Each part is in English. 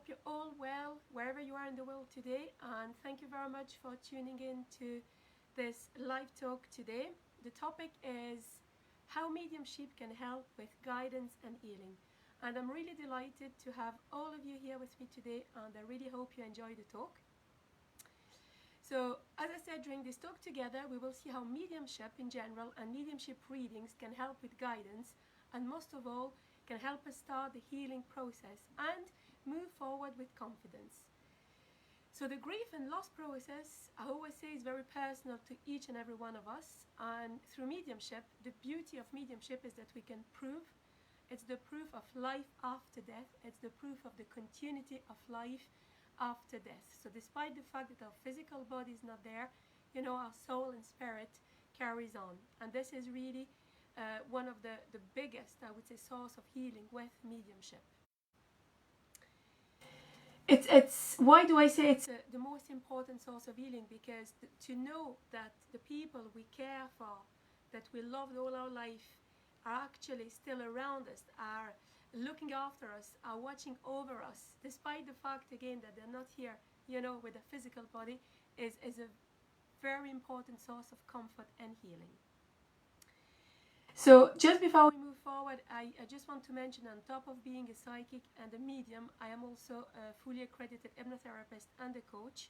hope you're all well wherever you are in the world today, and thank you very much for tuning in to this live talk today. The topic is how mediumship can help with guidance and healing. And I'm really delighted to have all of you here with me today, and I really hope you enjoy the talk. So, as I said, during this talk together, we will see how mediumship in general and mediumship readings can help with guidance, and most of all, can help us start the healing process and move forward with confidence. So the grief and loss process, I always say, is very personal to each and every one of us. And through mediumship, the beauty of mediumship is that we can prove. It's the proof of life after death. It's the proof of the continuity of life after death. So despite the fact that our physical body is not there, our soul and spirit carries on. And this is really one of the biggest, I would say, source of healing with mediumship. It's why do I say it's the most important source of healing? Because to know that the people we care for, that we loved all our life, are actually still around us, are looking after us, are watching over us, despite the fact, again, that they're not here, with a physical body, is a very important source of comfort and healing. So just before we move forward, I just want to mention, on top of being a psychic and a medium, I am also a fully accredited hypnotherapist and a coach.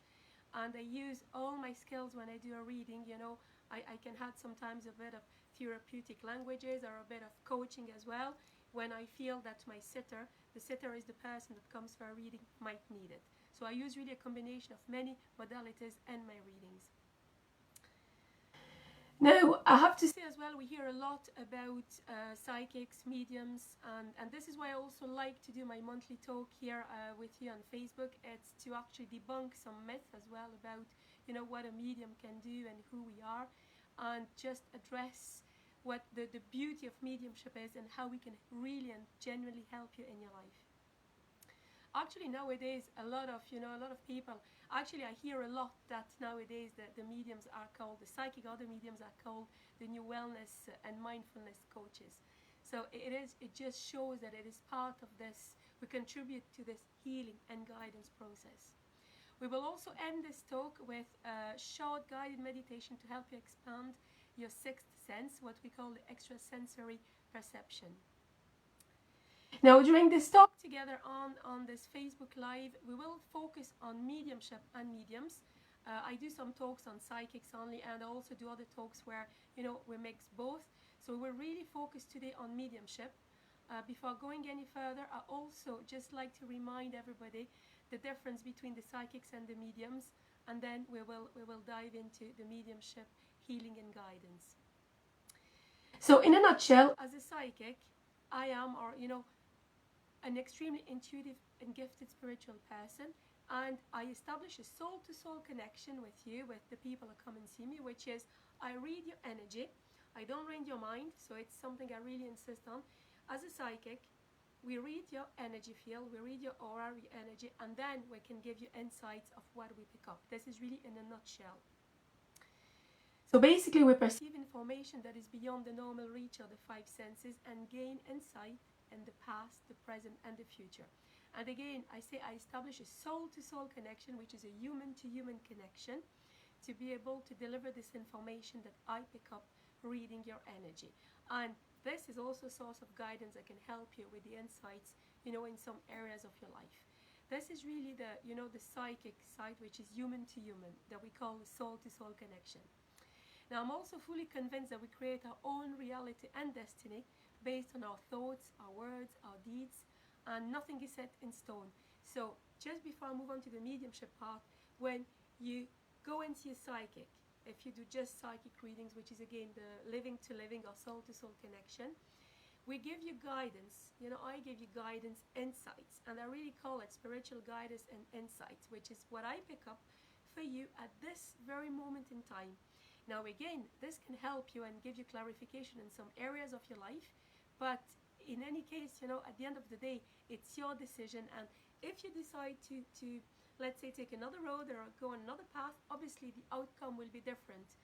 And I use all my skills when I do a reading. I can add sometimes a bit of therapeutic languages or a bit of coaching as well when I feel that the sitter is the person that comes for a reading, might need it. So I use really a combination of many modalities in my readings. Now, I have to say as well, we hear a lot about psychics, mediums, and this is why I also like to do my monthly talk here with you on Facebook. It's to actually debunk some myths as well about, what a medium can do and who we are, and just address what the beauty of mediumship is and how we can really and genuinely help you in your life. Actually, nowadays, a lot of people, actually I hear a lot that nowadays the mediums are called, the psychic or the mediums are called the new wellness and mindfulness coaches. So it just shows that it is part of this, we contribute to this healing and guidance process. We will also end this talk with a short guided meditation to help you expand your sixth sense, what we call the extrasensory perception. Now, during this talk together on this Facebook Live, we will focus on mediumship and mediums. I do some talks on psychics only, and I also do other talks where, we mix both. So we're really focused today on mediumship. Before going any further, I also just like to remind everybody the difference between the psychics and the mediums, and then we will dive into the mediumship, healing and guidance. So in a nutshell, as a psychic, I am, an extremely intuitive and gifted spiritual person, and I establish a soul-to-soul connection with you, with the people that come and see me, which is I read your energy. I don't read your mind, so it's something I really insist on. As a psychic, we read your energy field, we read your aura, your energy, and then we can give you insights of what we pick up. This is really in a nutshell. So basically, we perceive information that is beyond the normal reach of the five senses and gain insight in the past, the present, and the future. And again, I say I establish a soul-to-soul connection, which is a human-to-human connection, to be able to deliver this information that I pick up reading your energy. And this is also a source of guidance that can help you with the insights, in some areas of your life. This is really the psychic side, which is human-to-human, that we call the soul-to-soul connection. Now, I'm also fully convinced that we create our own reality and destiny based on our thoughts, our words, our deeds, and nothing is set in stone. So just before I move on to the mediumship part, when you go and see a psychic, if you do just psychic readings, which is again the living to living or soul to soul connection, we give you guidance. I give you guidance, insights, and I really call it spiritual guidance and insights, which is what I pick up for you at this very moment in time. Now again, this can help you and give you clarification in some areas of your life, but in any case, at the end of the day, it's your decision. And if you decide to let's say, take another road or go on another path, obviously the outcome will be different.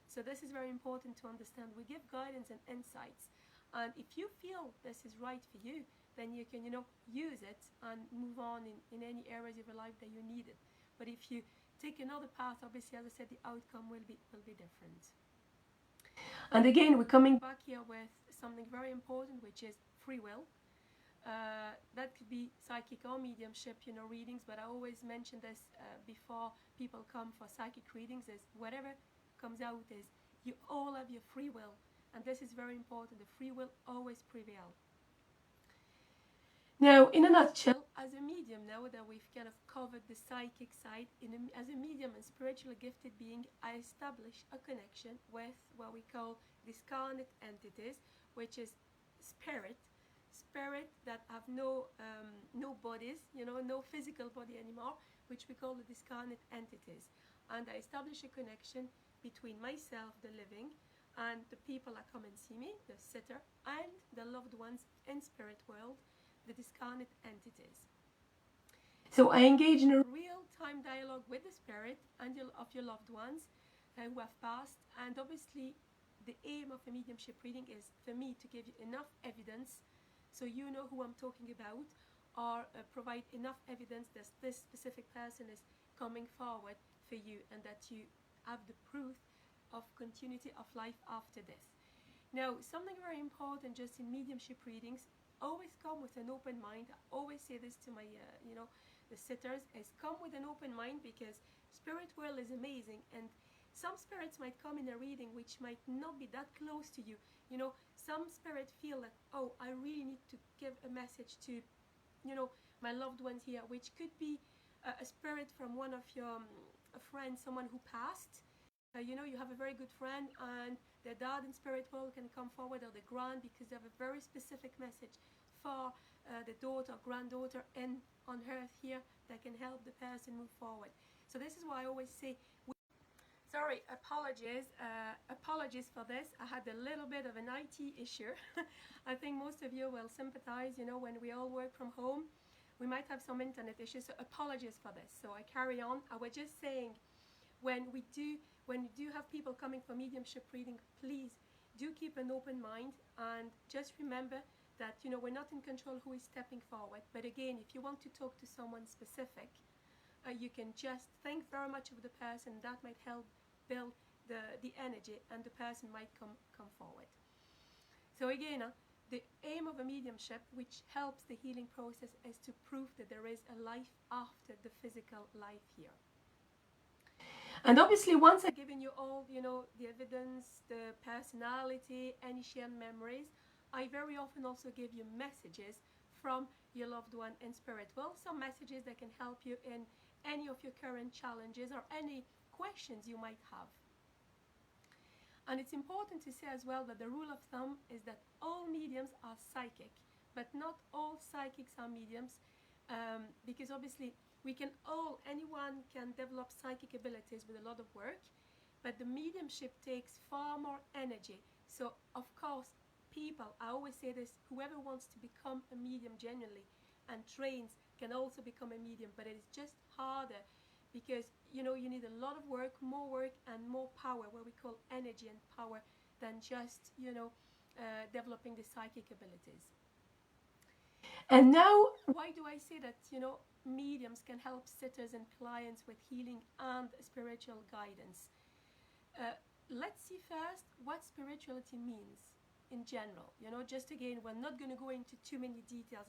So this is very important to understand. We give guidance and insights. And if you feel this is right for you, then you can, use it and move on in any areas of your life that you need it. But if you take another path, obviously, as I said, the outcome will be different. And again, we're coming back here with something very important, which is free will. That could be psychic or mediumship, readings, but I always mention this before people come for psychic readings, is whatever comes out is you all have your free will, and this is very important. The free will always prevail. Now, in a nutshell, as a medium, now that we've kind of covered the psychic side, as a medium and spiritually gifted being, I establish a connection with what we call discarnate entities, which is spirit that have no bodies, no physical body anymore, which we call the discarnate entities. And I establish a connection between myself, the living, and the people that come and see me, the sitter, and the loved ones in spirit world, the discarnate entities. So I engage in a real-time dialogue with the spirit and of your loved ones who have passed, and obviously the aim of a mediumship reading is for me to give you enough evidence so you know who I'm talking about, or provide enough evidence that this specific person is coming forward for you, and that you have the proof of continuity of life after this. Now, something very important just in mediumship readings, always come with an open mind. I always say this to my, the sitters, is come with an open mind, because spirit world is amazing, and some spirits might come in a reading which might not be that close to you. Some spirits feel that, oh, I really need to give a message to, my loved ones here, which could be a spirit from one of your friends, someone who passed. You have a very good friend, and their dad in spirit world can come forward, or the grand, because they have a very specific message for the daughter or granddaughter on earth here that can help the person move forward. So this is why I always say, sorry, apologies for this. I had a little bit of an IT issue. I think most of you will sympathize, when we all work from home, we might have some internet issues, so apologies for this. So I carry on. I was just saying, when we do have people coming for mediumship reading, please do keep an open mind, and just remember that we're not in control who is stepping forward. But again, if you want to talk to someone specific, you can just think very much of the person. That might help build the energy, and the person might come forward. So again, the aim of a mediumship, which helps the healing process, is to prove that there is a life after the physical life here. And obviously, once I've given you all, the evidence, the personality, any shared memories, I very often also give you messages from your loved one in spirit. Well, some messages that can help you in any of your current challenges or any questions you might have. And it's important to say as well that the rule of thumb is that all mediums are psychic, but not all psychics are mediums, because obviously anyone can develop psychic abilities with a lot of work, but the mediumship takes far more energy. So of course, I always say this, whoever wants to become a medium genuinely and trains can also become a medium, but it is just harder, because you need a lot of work, and more power, what we call energy and power, than just developing the psychic abilities. And now, why do I say that mediums can help sitters and clients with healing and spiritual guidance? Let's see first what spirituality means in general. Just again, we're not going to go into too many details.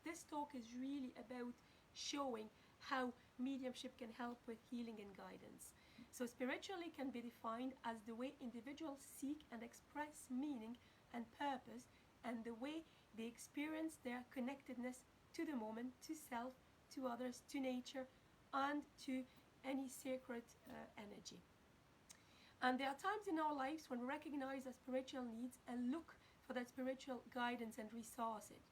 This talk is really about showing how mediumship can help with healing and guidance. So spiritually can be defined as the way individuals seek and express meaning and purpose, and the way they experience their connectedness to the moment, to self, to others, to nature, and to any sacred energy. And there are times in our lives when we recognize our spiritual needs and look for that spiritual guidance and resources.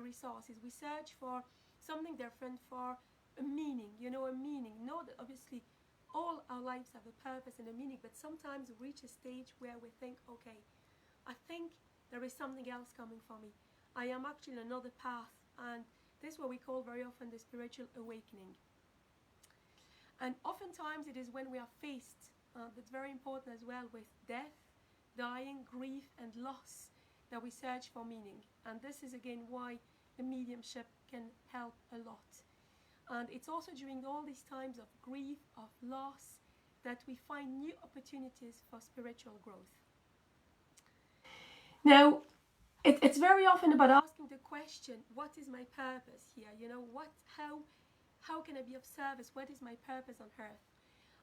resources. We search for something different, for a meaning, a meaning. Know that obviously all our lives have a purpose and a meaning, but sometimes we reach a stage where we think, okay, I think there is something else coming for me. I am actually on another path, and this is what we call very often the spiritual awakening. And oftentimes it is when we are faced, that's very important as well, with death, dying, grief, and loss, that we search for meaning. And this is again why the mediumship can help a lot. And it's also during all these times of grief, of loss, that we find new opportunities for spiritual growth. Now, it's very often about asking the question, what is my purpose here? How can I be of service? What is my purpose on earth?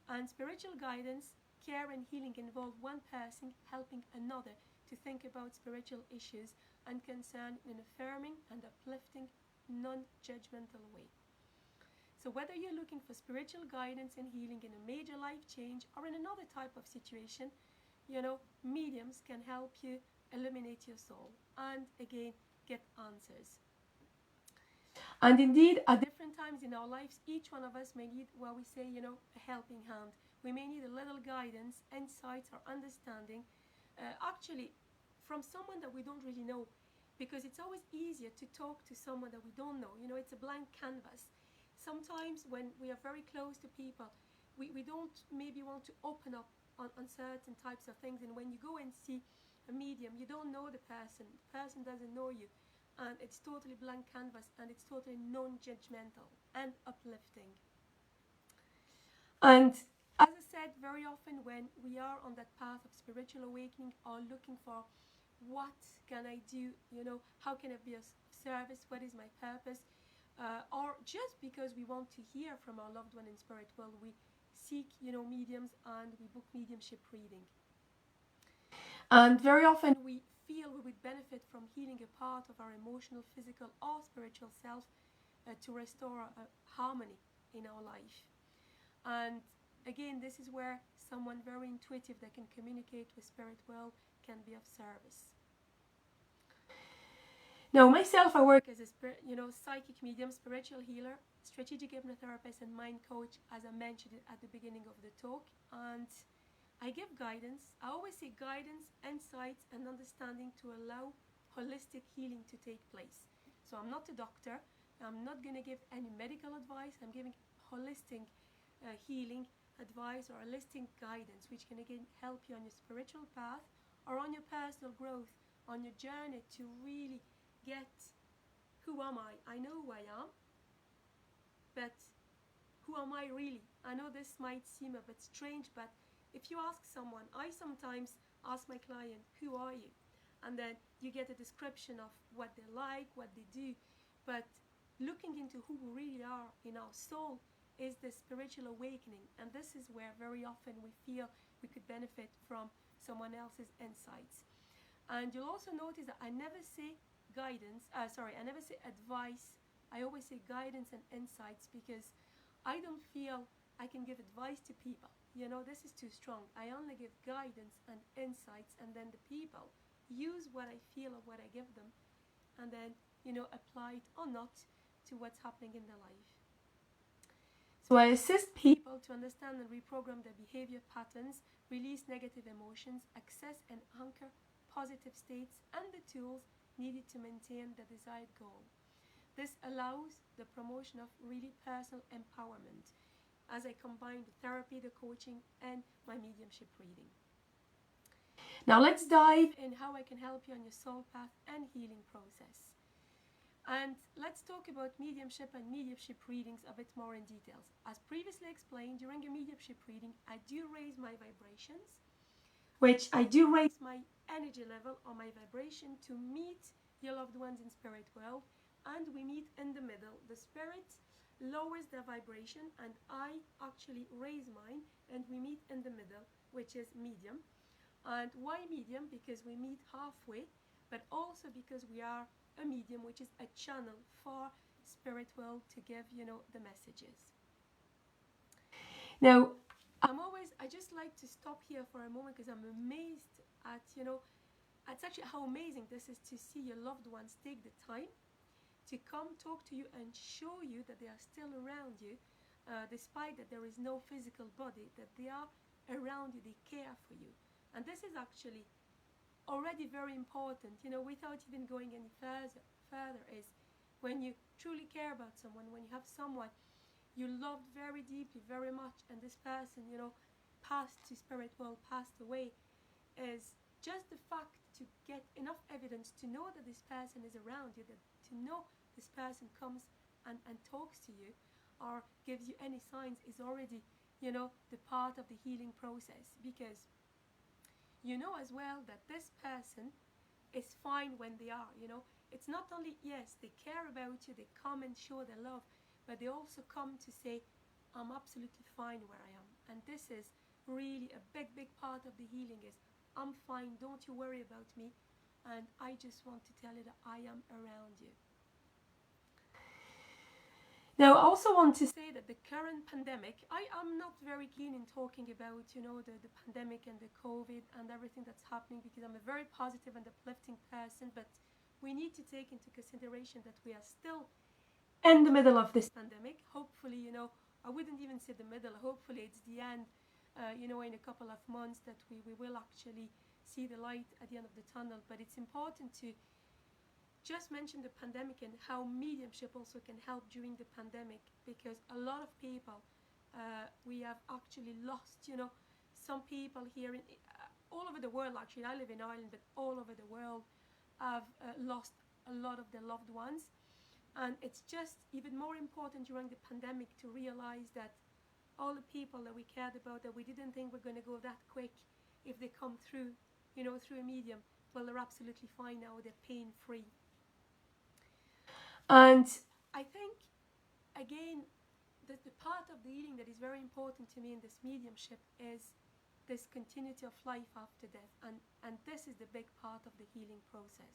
And spiritual guidance, care and healing involve one person helping another to think about spiritual issues and concern in an affirming and uplifting, non-judgmental way. So whether you're looking for spiritual guidance and healing in a major life change or in another type of situation, mediums can help you illuminate your soul and again get answers. And indeed, at different times in our lives, each one of us may need what we say, a helping hand. We may need a little guidance, insights, or understanding, actually from someone that we don't really know, because it's always easier to talk to someone that we don't know. It's a blank canvas. Sometimes when we are very close to people, we don't maybe want to open up on certain types of things. And when you go and see a medium, you don't know the person doesn't know you. And it's totally blank canvas, and it's totally non-judgmental and uplifting. And as I said, very often when we are on that path of spiritual awakening or looking for what can I do, how can I be of service, what is my purpose, or just because we want to hear from our loved one in spirit world, we seek, mediums, and we book mediumship reading. And very often we feel we would benefit from healing a part of our emotional, physical, or spiritual self to restore harmony in our life. And again, this is where someone very intuitive that can communicate with spirit world can be of service. Now, myself, I work as a psychic medium, spiritual healer, strategic hypnotherapist, and mind coach, as I mentioned at the beginning of the talk. And I give guidance. I always say guidance, insights, and understanding to allow holistic healing to take place. So I'm not a doctor. I'm not going to give any medical advice. I'm giving holistic healing advice or holistic guidance, which can again help you on your spiritual path or on your personal growth, on your journey to really get who am I? I know who I am, but who am I really? I know this might seem a bit strange, but if you ask someone, I sometimes ask my client, who are you? And then you get a description of what they like, what they do. But looking into who we really are in our soul is the spiritual awakening. And this is where very often we feel we could benefit from someone else's insights. And you'll also notice that I never say I never say advice. I always say guidance and insights, because I don't feel I can give advice to people. This is too strong. I only give guidance and insights, and then the people use what I feel or what I give them, and then, apply it or not to what's happening in their life. So I assist people to understand and reprogram their behavior patterns, release negative emotions, access and anchor positive states, and the tools needed to maintain the desired goal. This allows the promotion of really personal empowerment as I combine the therapy, the coaching, and my mediumship reading. Now let's dive in how I can help you on your soul path and healing process. And let's talk about mediumship and mediumship readings a bit more in details. As previously explained, during a mediumship reading, I do raise my vibrations, which I do raise my energy level or my vibration to meet your loved ones in spirit world, and we meet in the middle. The spirit lowers their vibration and I actually raise mine, and we meet in the middle, which is medium. And why medium? Because we meet halfway, but also because we are a medium, which is a channel for spirit world to give, the messages. Now, I just like to stop here for a moment, because I'm amazed at, it's actually how amazing this is to see your loved ones take the time to come talk to you and show you that they are still around you, despite that there is no physical body, that they are around you, they care for you. And this is actually already very important, without even going any further, is when you truly care about someone, when you have someone you loved very deeply, very much, and this person, passed to spirit world, passed away, is just the fact to get enough evidence to know that this person is around you, that to know this person comes and talks to you or gives you any signs is already, the part of the healing process, because you know as well that this person is fine when they are, It's not only, yes, they care about you, they come and show their love, but they also come to say, I'm absolutely fine where I am. And this is really a big, big part of the healing is, I'm fine, don't you worry about me, and I just want to tell you that I am around you. Now, I also want to say that the current pandemic, I am not very keen in talking about, the pandemic and the COVID and everything that's happening, because I'm a very positive and uplifting person, but we need to take into consideration that we are still in the middle of this pandemic. Hopefully, I wouldn't even say the middle, hopefully it's the end, in a couple of months that we will actually see the light at the end of the tunnel. But it's important to just mention the pandemic and how mediumship also can help during the pandemic, because a lot of people, we have actually lost, some people here all over the world. Actually, I live in Ireland, but all over the world have lost a lot of their loved ones. And it's just even more important during the pandemic to realize that all the people that we cared about, that we didn't think were going to go that quick, if they come through, through a medium, well, they're absolutely fine now, they're pain-free. And I think, again, that the part of the healing that is very important to me in this mediumship is this continuity of life after death. And this is the big part of the healing process.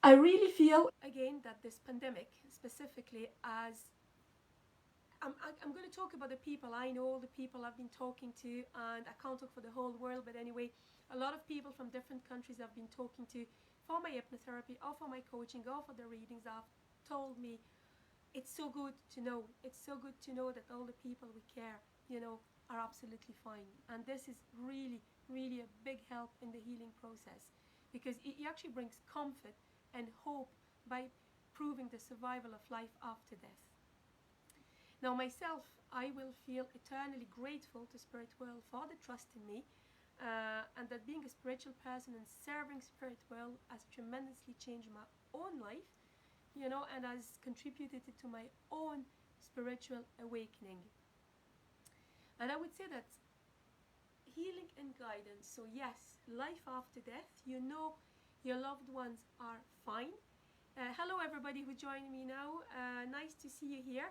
I really feel, again, that this pandemic, specifically, as I'm going to talk about the people I know, the people I've been talking to, and I can't talk for the whole world, but anyway, a lot of people from different countries I've been talking to for my hypnotherapy or for my coaching or for the readings have told me it's so good to know. It's so good to know that all the people we care, are absolutely fine. And this is really, really a big help in the healing process, because it actually brings comfort and hope by proving the survival of life after death. Now, myself, I will feel eternally grateful to Spirit World for the trust in me, and that being a spiritual person and serving Spirit World has tremendously changed my own life, and has contributed to my own spiritual awakening. And I would say that healing and guidance, so yes, life after death, your loved ones are fine. Hello everybody who joined me now, nice to see you here.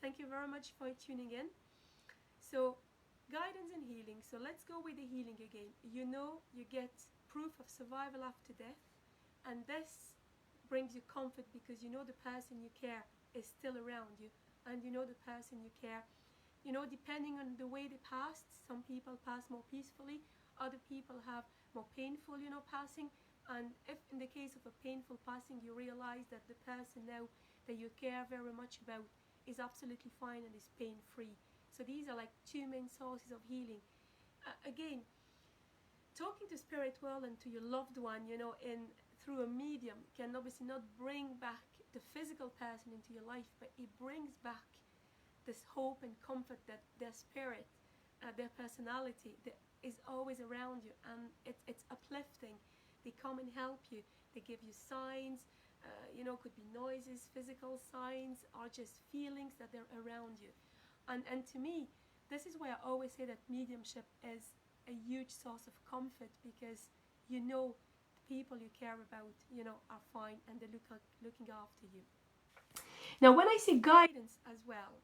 Thank you very much for tuning in. So, guidance and healing. So let's go with the healing again. You get proof of survival after death, and this brings you comfort because the person you care is still around you, and the person you care, depending on the way they passed, some people pass more peacefully, other people have more painful, passing. And if in the case of a painful passing, you realize that the person now that you care very much about is absolutely fine and is pain-free. So these are like two main sources of healing. Again, talking to Spirit World and to your loved one, through a medium can obviously not bring back the physical person into your life, but it brings back this hope and comfort that their spirit, their personality, that is always around you, and it's uplifting. They come and help you. They give you signs. Could be noises, physical signs, or just feelings that they're around you. And to me, this is why I always say that mediumship is a huge source of comfort, because the people you care about, are fine and they're looking after you. Now, when I say guidance as well,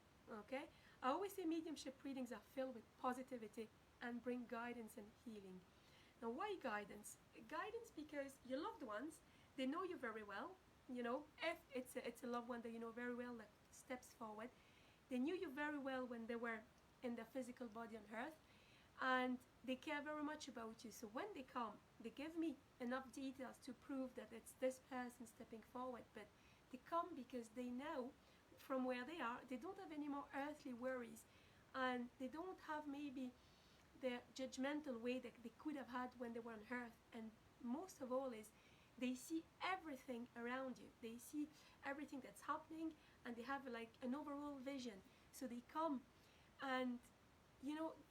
okay, I always say mediumship readings are filled with positivity and bring guidance and healing. Now, why guidance? Guidance because your loved ones, they know you very well. If it's a loved one that you know very well that steps forward, they knew you very well when they were in their physical body on earth, and they care very much about you. So when they come, they give me enough details to prove that it's this person stepping forward, but they come because they know from where they are, they don't have any more earthly worries, and they don't have maybe the judgmental way that they could have had when they were on earth. And most of all is they see everything around you. They see everything that's happening, and they have like an overall vision. So they come and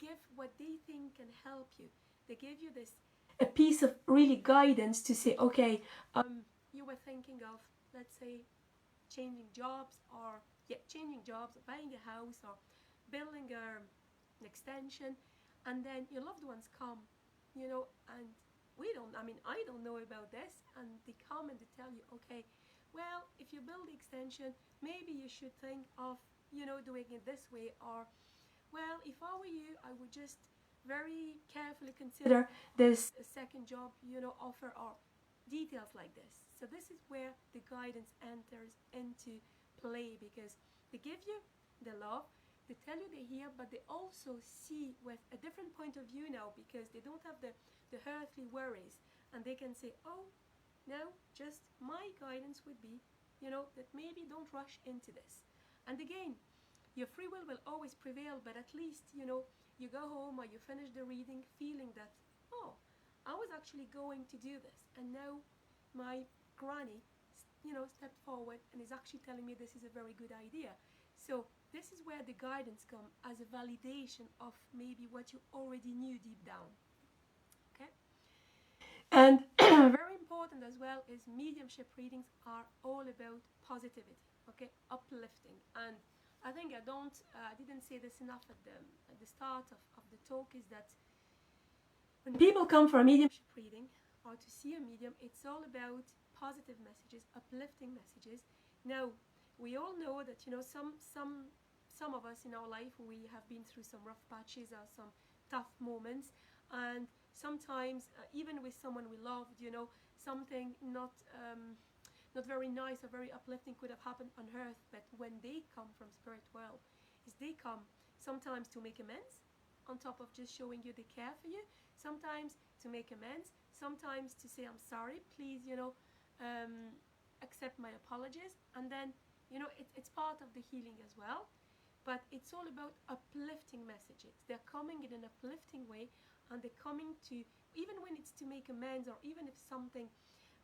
give what they think can help you. they give you this a piece of really guidance to say, okay, you were thinking of, let's say, changing jobs, or buying a house, or building an extension, and then your loved ones come, and I don't know about this, and they come and they tell you, okay, well, if you build the extension, maybe you should think of, doing it this way, or, well, if I were you, I would just very carefully consider this second job, offer, or details like this. So this is where the guidance enters into play, because they give you the love, they tell you they're here, but they also see with a different point of view now, because they don't have the earthly worries, and they can say, oh, no, just my guidance would be, that maybe don't rush into this. And again, your free will always prevail, but at least, you go home or you finish the reading feeling that, oh, I was actually going to do this, and now my granny, stepped forward and is actually telling me this is a very good idea. So this is where the guidance comes as a validation of maybe what you already knew deep down. Okay? And very important as well is mediumship readings are all about positivity, okay, uplifting. And I think I didn't say this enough at the start of the talk, is that when people come for a mediumship reading or to see a medium, it's all about positive messages, uplifting messages. Now, we all know that, some of us in our life, we have been through some rough patches or some tough moments, and sometimes even with someone we loved, something not very nice or very uplifting could have happened on earth. But when they come from spirit world, they come sometimes to make amends, on top of just showing you they care for you, sometimes to make amends, sometimes to say, I'm sorry, please, accept my apologies. And then, it's part of the healing as well. But it's all about uplifting messages. They're coming in an uplifting way, and they're coming to, even when it's to make amends, or even if something,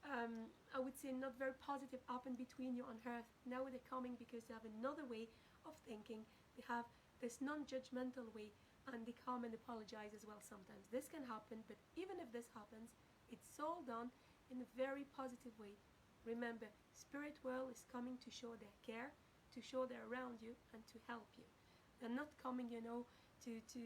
I would say, not very positive happened between you on earth, now they're coming because they have another way of thinking. They have this non-judgmental way, and they come and apologize as well sometimes. This can happen, but even if this happens, it's all done in a very positive way. Remember, spirit world is coming to show their care, to show they're around you, and to help you. They're not coming, to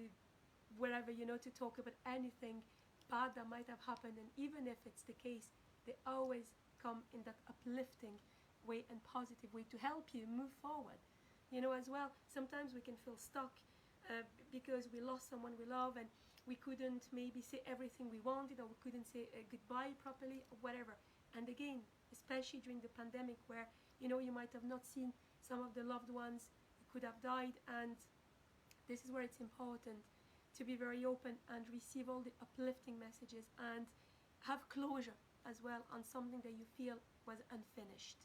wherever, to talk about anything bad that might have happened. And even if it's the case, they always come in that uplifting way and positive way to help you move forward. As well, sometimes we can feel stuck because we lost someone we love, and we couldn't maybe say everything we wanted, or we couldn't say goodbye properly, or whatever. And again, especially during the pandemic, where you might have not seen some of the loved ones who could have died, and this is where it's important to be very open and receive all the uplifting messages and have closure as well on something that you feel was unfinished.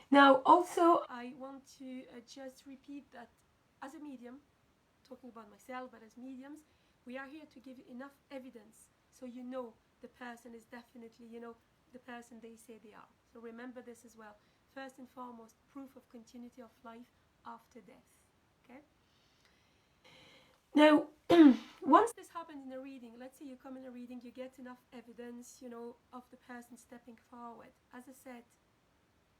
Now, also, I want to just repeat that as a medium, talking about myself, but as mediums, we are here to give you enough evidence so the person is definitely, the person they say they are. So remember this as well. First and foremost, proof of continuity of life after death. Okay? Now, once this happens in a reading, let's say you come in a reading, you get enough evidence, of the person stepping forward. As I said,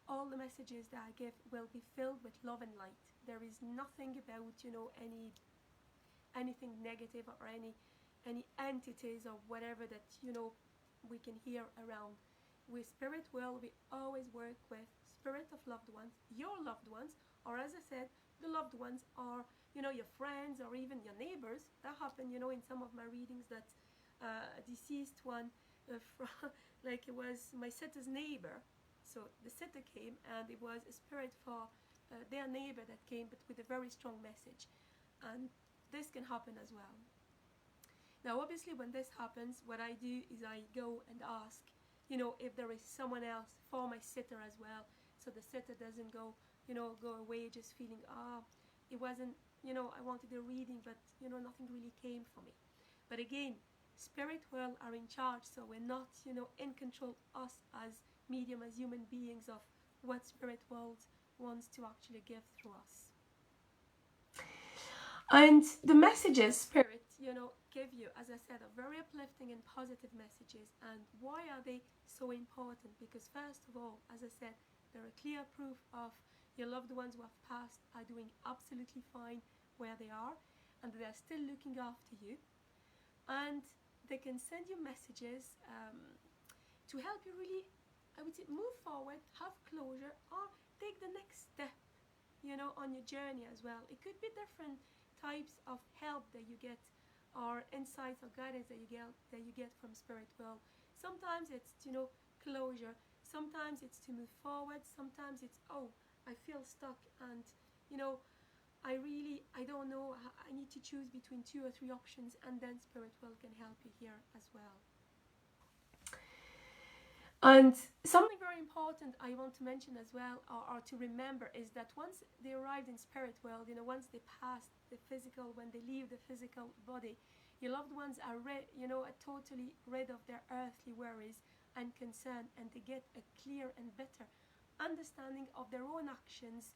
all the messages that I give will be filled with love and light. There is nothing about, anything negative, or any entities or whatever that, we can hear around. With spirit world, we always work with spirit of loved ones, your loved ones, or as I said, the loved ones are, your friends, or even your neighbors. That happened, in some of my readings, that a deceased one, like it was my sitter's neighbor. So the sitter came, and it was a spirit for their neighbor that came, but with a very strong message. And this can happen as well. Now, obviously, when this happens, what I do is I go and ask, if there is someone else for my sitter as well, so the sitter doesn't go away just feeling, it wasn't, I wanted a reading, but, nothing really came for me. But again, spirit world are in charge, so we're not, in control, us as medium, as human beings, of what spirit world wants to actually give through us. And the messages spirit, give you, as I said, a very uplifting and positive messages. And why are they so important? Because first of all, as I said, they're a clear proof of your loved ones who have passed are doing absolutely fine where they are, and they're still looking after you. And they can send you messages to help you really, I would say, move forward, have closure, or take the next step, on your journey as well. It could be different types of help that you get, or insights or guidance that you get from spirit world. Sometimes it's closure. Sometimes it's to move forward. Sometimes it's, oh, I feel stuck, and I don't know. I need to choose between 2 or 3 options, and then spirit world can help you here as well. And something very important I want to mention as well, or to remember, is that once they arrived in spirit world, once they passed the physical, when they leave the physical body, your loved ones are totally rid of their earthly worries and concern, and they get a clear and better understanding of their own actions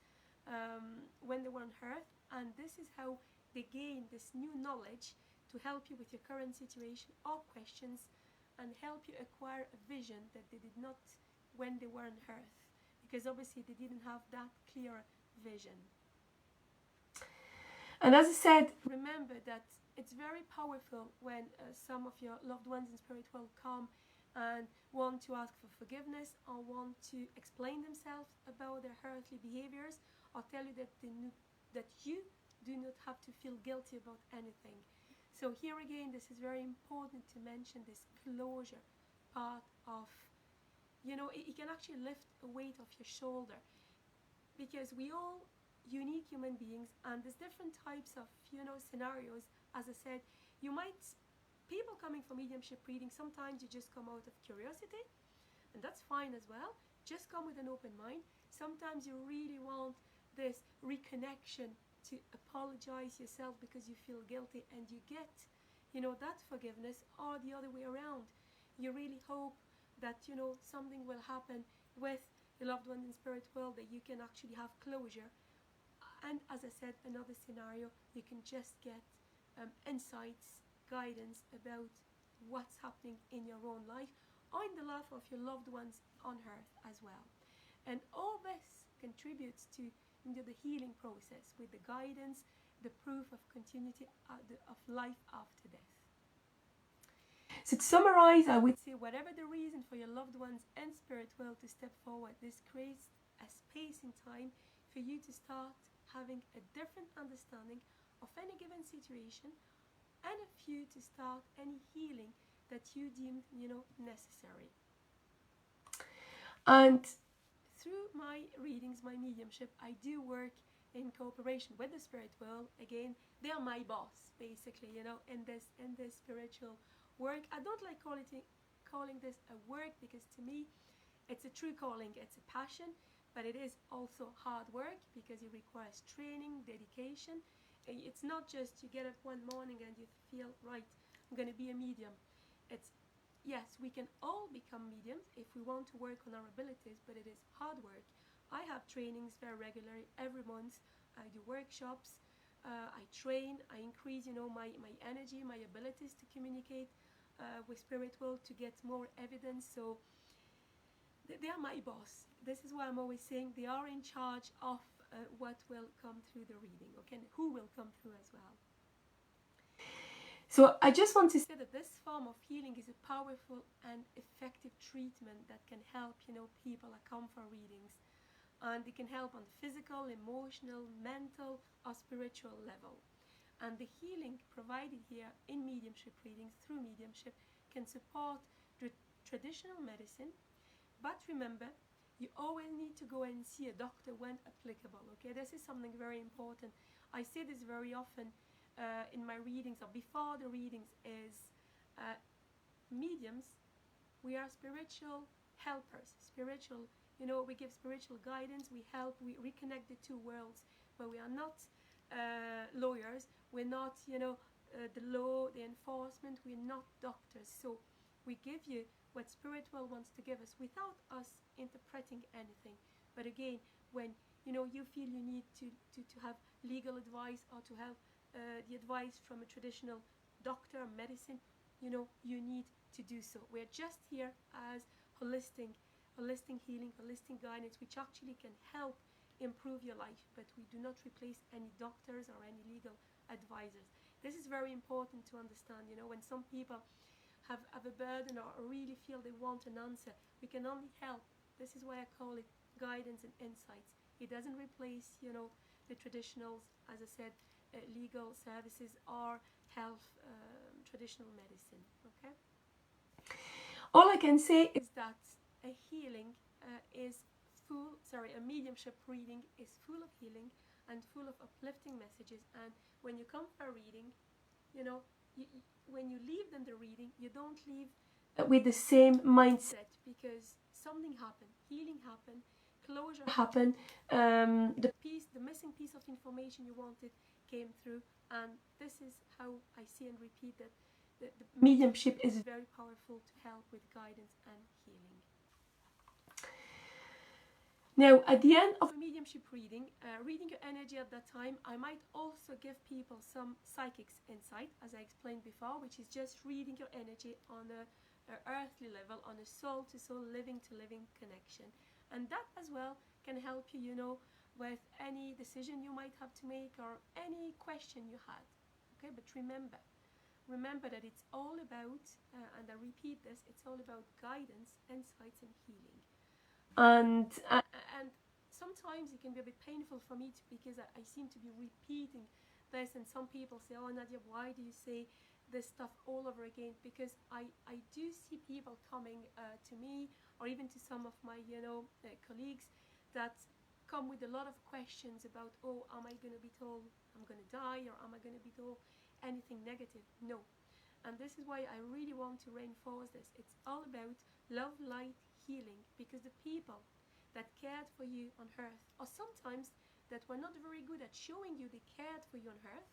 when they were on earth. And this is how they gain this new knowledge to help you with your current situation or questions, and help you acquire a vision that they did not when they were on earth, because obviously they didn't have that clear vision. And as I said, remember that it's very powerful when some of your loved ones in spirit world come and want to ask for forgiveness, or want to explain themselves about their earthly behaviors, or tell you that you do not have to feel guilty about anything. So here again, this is very important to mention this closure part of, it can actually lift a weight off your shoulder, because we all unique human beings, and there's different types of, scenarios. As I said, people coming for mediumship reading, sometimes you just come out of curiosity, and that's fine as well. Just come with an open mind. Sometimes you really want this reconnection, to apologize yourself because you feel guilty, and you get that forgiveness, or the other way around. You really hope that something will happen with your loved one in spirit world, that you can actually have closure. And as I said, another scenario, you can just get insights, guidance about what's happening in your own life, or in the life of your loved ones on earth as well. And all this contributes to the healing process, with the guidance, the proof of continuity of life after death. So to summarize, I would say, whatever the reason for your loved ones in spirit world to step forward, this creates a space in time for you to start having a different understanding of any given situation, and a few to start any healing that you deem necessary. And through my readings, my mediumship, I do work in cooperation with the spirit world. Again, they are my boss, basically, in this spiritual work. I don't like calling this a work, because to me, it's a true calling. It's a passion, but it is also hard work, because it requires training, dedication. It's not just you get up one morning and you feel, right, I'm going to be a medium. Yes, we can all become mediums if we want to work on our abilities, but it is hard work. I have trainings very regularly, every month. I do workshops, I train, I increase, my energy, my abilities to communicate with spirit world, to get more evidence. So they are my boss. This is why I'm always saying they are in charge of what will come through the reading, okay, and who will come through as well. So I just want to say that this form of healing is a powerful and effective treatment that can help, people that come for readings. And it can help on the physical, emotional, mental, or spiritual level. And the healing provided here in mediumship readings, through mediumship, can support traditional medicine. But remember, you always need to go and see a doctor when applicable, okay? This is something very important. I say this very often in my readings, or before the readings, is mediums, we are spiritual helpers, spiritual, we give spiritual guidance, we help, we reconnect the two worlds, but we are not lawyers, we're not, the law, the enforcement, we're not doctors. So we give you what spirit world wants to give us without us interpreting anything. But again, when you feel you need to have legal advice, or to have the advice from a traditional doctor, medicine, you need to do so. We're just here as holistic healing, holistic guidance, which actually can help improve your life, but we do not replace any doctors or any legal advisors. This is very important to understand. When some people have a burden or really feel they want an answer, we can only help. This is why I call it guidance and insights. It doesn't replace, the traditionals, as I said, legal services or health, traditional medicine. Okay. All I can say is that a healing a mediumship reading is full of healing and full of uplifting messages. And when you come for a reading, when you leave them the reading, you don't leave with the same mindset, because something happened, healing happened, closure happened, the missing piece of information you wanted came through. And this is how I see and repeat that the mediumship is very powerful to help with guidance and healing. Now, at the end of a mediumship reading, reading your energy at that time, I might also give people some psychics insight, as I explained before, which is just reading your energy on a earthly level, on a soul-to-soul, living-to-living connection. And that as well can help you, with any decision you might have to make or any question you had. Okay, but remember that it's all about, and I repeat this, it's all about guidance, insights, and healing. And sometimes it can be a bit painful for me because I seem to be repeating this, and some people say, "Oh, Nadia, why do you say this stuff all over again?" Because I do see people coming to me, or even to some of my colleagues, that come with a lot of questions about, "Oh, am I going to be told I'm going to die, or am I going to be told anything negative?" No. And this is why I really want to reinforce this. It's all about love, light, healing, because the people that cared for you on earth, or sometimes that were not very good at showing you they cared for you on earth,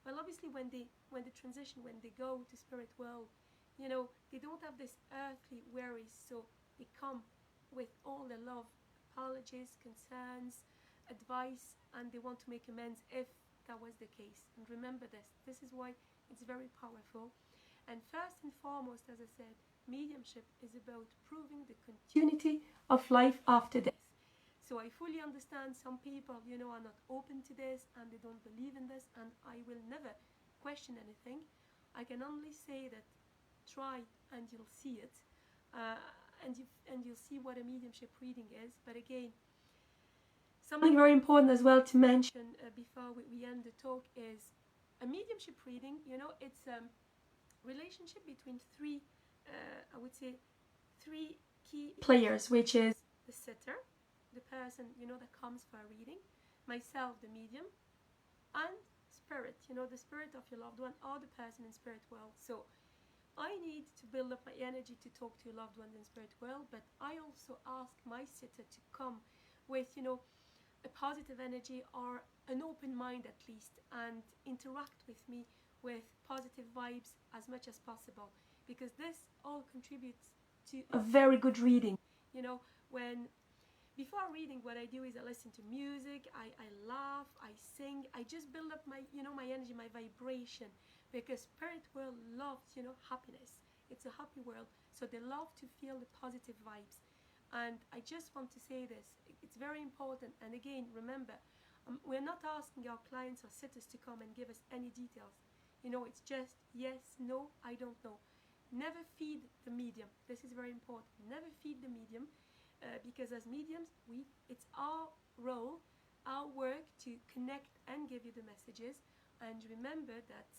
well, obviously when they transition, when they go to spirit world, they don't have this earthly worries, so they come with all their love, apologies, concerns, advice, and they want to make amends if that was the case. And remember this is why it's very powerful. And first and foremost, as I said, mediumship is about proving the continuity of life after death. So I fully understand some people, are not open to this and they don't believe in this, and I will never question anything. I can only say that try and you'll see it, and you'll see what a mediumship reading is. But again, something very important as well to mention before we end the talk is a mediumship reading. It's a relationship between three key players, which is the sitter, the person that comes for a reading, myself, the medium, and spirit, the spirit of your loved one, or the person in spirit world. So I need to build up my energy to talk to your loved ones in spirit world, but I also ask my sitter to come with a positive energy or an open mind at least, and interact with me with positive vibes as much as possible, because this all contributes to a very good reading. When before reading, what I do is I listen to music, I laugh, I sing, I just build up my my energy, my vibration, because spirit world loves happiness. It's a happy world, so they love to feel the positive vibes. And I just want to say this, it's very important. And again, remember, we're not asking our clients or sitters to come and give us any details. It's just yes, no, I don't know. Never feed the medium. This is very important. Never feed the medium, because as mediums, it's our role, our work to connect and give you the messages. And remember that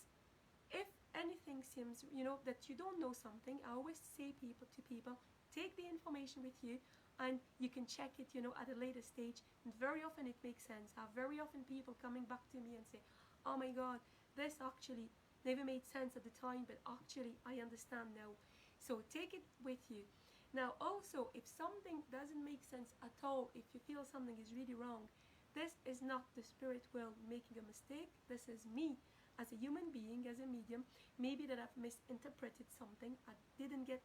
if anything seems, that you don't know something, I always say to people, take the information with you, and you can check it, at a later stage. And very often it makes sense. I have very often people coming back to me and say, "Oh my God, this actually never made sense at the time, but actually I understand now." So take it with you. Now also, if something doesn't make sense at all, if you feel something is really wrong, this is not the spirit world making a mistake. This is me as a human being, as a medium, maybe that I've misinterpreted something. I didn't get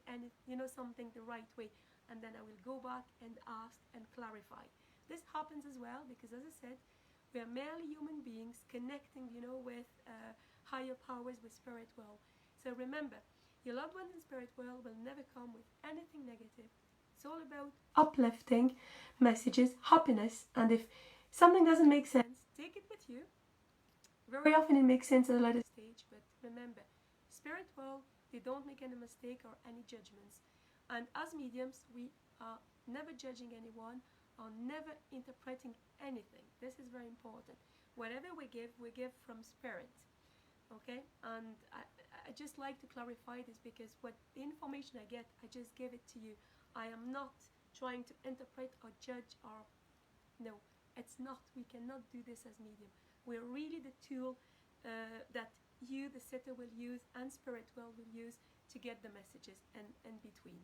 something the right way, and then I will go back and ask and clarify. This happens as well because, as I said, we are merely human beings connecting, with higher powers with spirit world. So remember, your loved ones in spirit world will never come with anything negative. It's all about uplifting messages, happiness, and if something doesn't make sense, take it with you. Very often it makes sense at a later stage, but remember, spirit world, they don't make any mistake or any judgments. And as mediums, we are never judging anyone or never interpreting anything. This is very important. Whatever we give from spirit. Okay? And I just like to clarify this because what the information I get, I just give it to you. I am not trying to interpret or judge or no, it's not. We cannot do this as medium. We're really the tool that you, the sitter, will use and spirit will use to get the messages in between.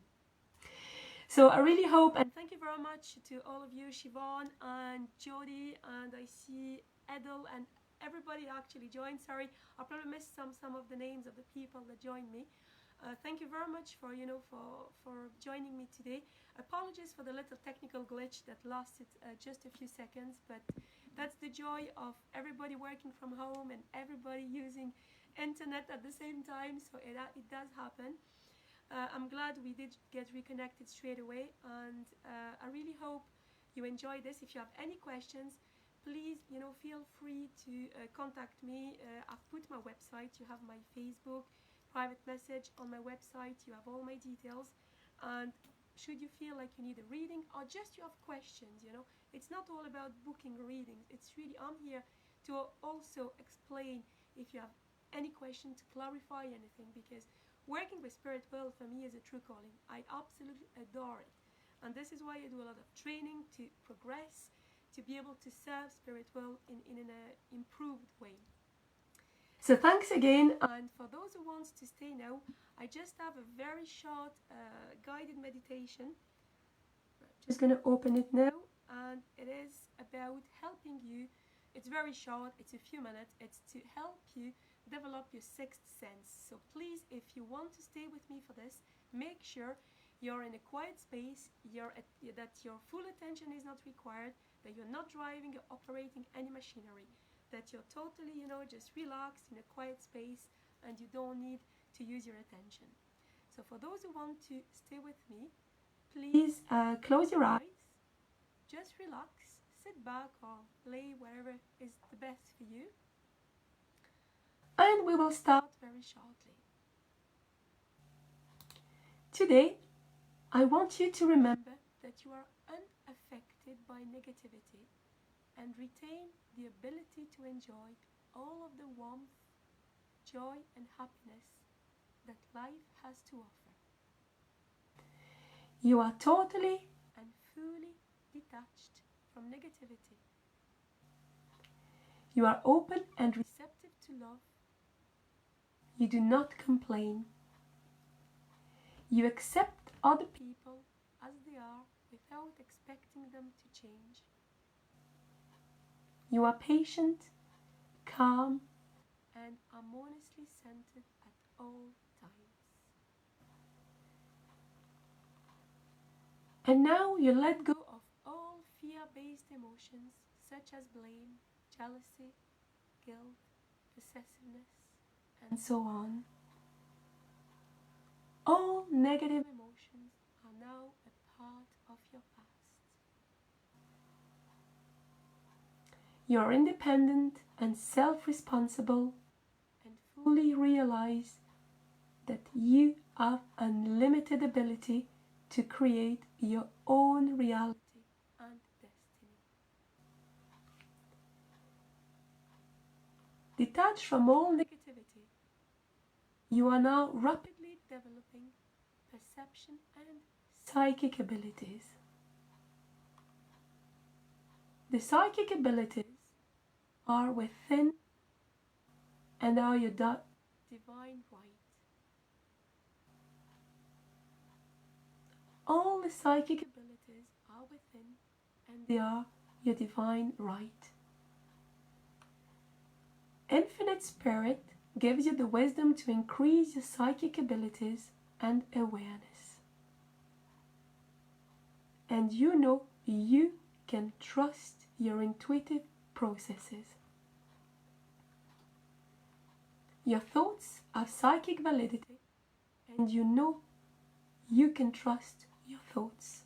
So I really hope, and thank you very much to all of you, Siobhan and Jody, and I see Edel and everybody actually joined. Sorry, I probably missed some of the names of the people that joined me. Thank you very much for for joining me today. Apologies for the little technical glitch that lasted just a few seconds, but that's the joy of everybody working from home and everybody using internet at the same time. So it does happen. I'm glad we did get reconnected straight away, and I really hope you enjoy this. If you have any questions, please, feel free to contact me. I've put my website. You have my Facebook private message on my website. You have all my details, and should you feel like you need a reading or just you have questions, it's not all about booking readings. It's really, I'm here to also explain if you have any question, to clarify anything, because working with spirit world for me is a true calling. I absolutely adore it, and this is why I do a lot of training to progress, to be able to serve spirit world in an improved way. So thanks again, and for those who want to stay now, I just have a very short guided meditation. I'm just going to open it now, and it is about helping you. It's very short, it's a few minutes. It's to help you develop your sixth sense. So please, if you want to stay with me for this, make sure you're in a quiet space, that your full attention is not required, that you're not driving or operating any machinery, that you're totally, just relaxed in a quiet space and you don't need to use your attention. So for those who want to stay with me, please close your eyes, just relax, sit back or lay wherever is the best for you. And we will start very shortly. Today, I want you to remember that you are unaffected by negativity and retain the ability to enjoy all of the warmth, joy, and happiness that life has to offer. You are totally and fully detached from negativity. You are open and receptive to love. You do not complain. You accept other people as they are without expecting them to change. You are patient, calm, and harmoniously centered at all times. And now you let go of all fear-based emotions such as blame, jealousy, guilt, possessiveness, and so on. All negative emotions are now a part of your past. You are independent and self-responsible and fully realize that you have unlimited ability to create your own reality and destiny. Detached from all negativity, you are now rapidly developing perception and psychic abilities. The psychic abilities are within and are your divine right. All the psychic abilities are within and they are your divine right. Infinite Spirit gives you the wisdom to increase your psychic abilities and awareness. And you can trust your intuitive processes. Your thoughts have psychic validity, and you know you can trust your thoughts.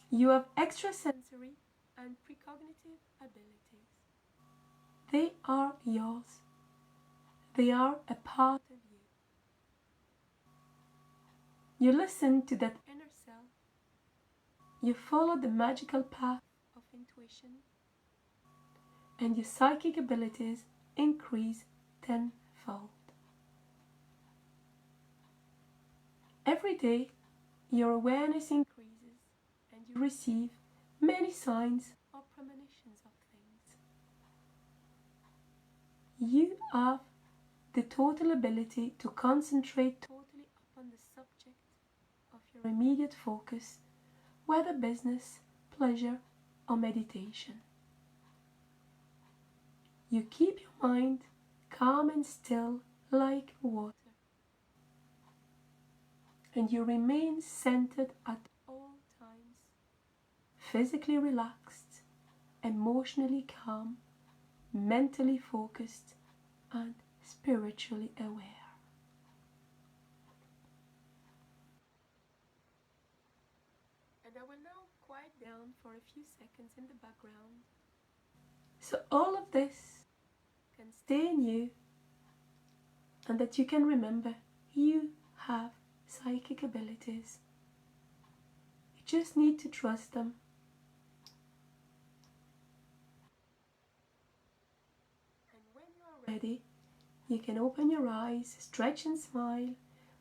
You have extrasensory and precognitive abilities. They are yours. They are a part of you. You listen to that inner self. You follow the magical path of intuition, and your psychic abilities increase tenfold. Every day, your awareness increases, and you receive many signs or premonitions of things. You have the total ability to concentrate totally upon the subject of your immediate focus, whether business, pleasure, or meditation. You keep your mind calm and still like water, and you remain centered at all times, physically relaxed, emotionally calm, mentally focused, and spiritually aware. And I will now quiet down for a few seconds in the background, so all of this can stay in you, and that you can remember you have psychic abilities. You just need to trust them. And when you are ready, you can open your eyes, stretch and smile,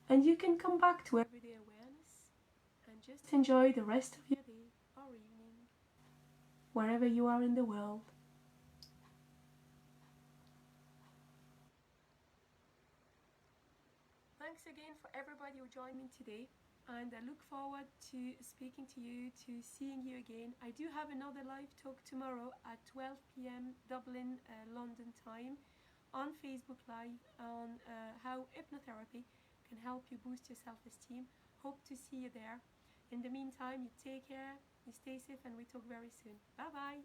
and you can come back to everyday awareness and just enjoy the rest of your day or evening, wherever you are in the world. Thanks again for everybody who joined me today, and I look forward to speaking to you, to seeing you again. I do have another live talk tomorrow at 12 p.m. Dublin, London time, on Facebook Live on how hypnotherapy can help you boost your self-esteem. Hope to see you there. In the meantime, you take care, you stay safe, and we talk very soon. Bye bye.